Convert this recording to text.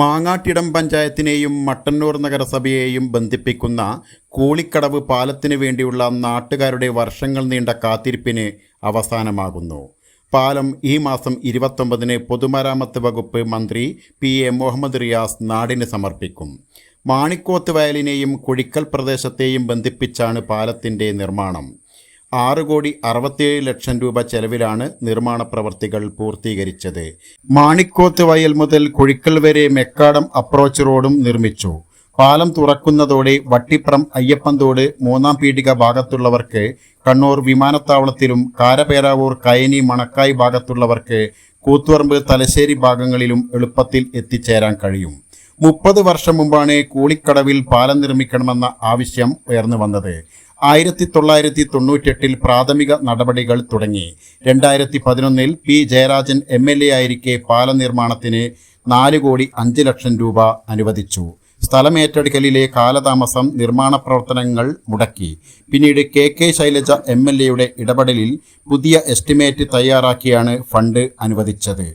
മാങ്ങാട്ടിടം പഞ്ചായത്തിനെയും മട്ടന്നൂർ നഗരസഭയെയും ബന്ധിപ്പിക്കുന്ന കൂളിക്കടവ് പാലത്തിനു വേണ്ടിയുള്ള നാട്ടുകാരുടെ വർഷങ്ങൾ നീണ്ട കാത്തിരിപ്പിന് അവസാനമാകുന്നു. പാലം ഈ മാസം 29-ന് പൊതുമരാമത്ത് വകുപ്പ് മന്ത്രി PA മുഹമ്മദ് റിയാസ് നാടിന് സമർപ്പിക്കും. മാണിക്കോത്ത് വയലിനെയും കുഴിക്കൽ പ്രദേശത്തെയും ബന്ധിപ്പിച്ചാണ് പാലത്തിൻ്റെ നിർമ്മാണം. 6,67,00,000 രൂപ ചെലവിലാണ് നിർമ്മാണ പ്രവർത്തികൾ പൂർത്തീകരിച്ചത്. മാണിക്കോത്ത് വയൽ മുതൽ കുഴിക്കൽ വരെ മെക്കാടം അപ്രോച്ച് റോഡും നിർമ്മിച്ചു. പാലം തുറക്കുന്നതോടെ വട്ടിപ്രം അയ്യപ്പൻതോട് 3-ാം പീടിക ഭാഗത്തുള്ളവർക്ക് കണ്ണൂർ വിമാനത്താവളത്തിലും കാരപേരാവൂർ കയനി മണക്കായി ഭാഗത്തുള്ളവർക്ക് കൂത്തുപറമ്പ് തലശ്ശേരി ഭാഗങ്ങളിലും എളുപ്പത്തിൽ എത്തിച്ചേരാൻ കഴിയും. 30 വർഷം മുമ്പാണ് കൂളിക്കടവിൽ പാലം നിർമ്മിക്കണമെന്ന ആവശ്യം ഉയർന്നു വന്നത്. 1998-ൽ പ്രാഥമിക നടപടികൾ തുടങ്ങി. 2011-ൽ P. ജയരാജൻ MLA ആയിരിക്കെ പാലം നിർമ്മാണത്തിന് 4,05,00,000 രൂപ അനുവദിച്ചു. സ്ഥലമേറ്റെടുക്കലിലെ കാലതാമസം നിർമ്മാണ പ്രവർത്തനങ്ങൾ മുടക്കി. പിന്നീട് KK ശൈലജ MLA യുടെ ഇടപെടലിൽ പുതിയ എസ്റ്റിമേറ്റ് തയ്യാറാക്കിയാണ് ഫണ്ട് അനുവദിച്ചത്.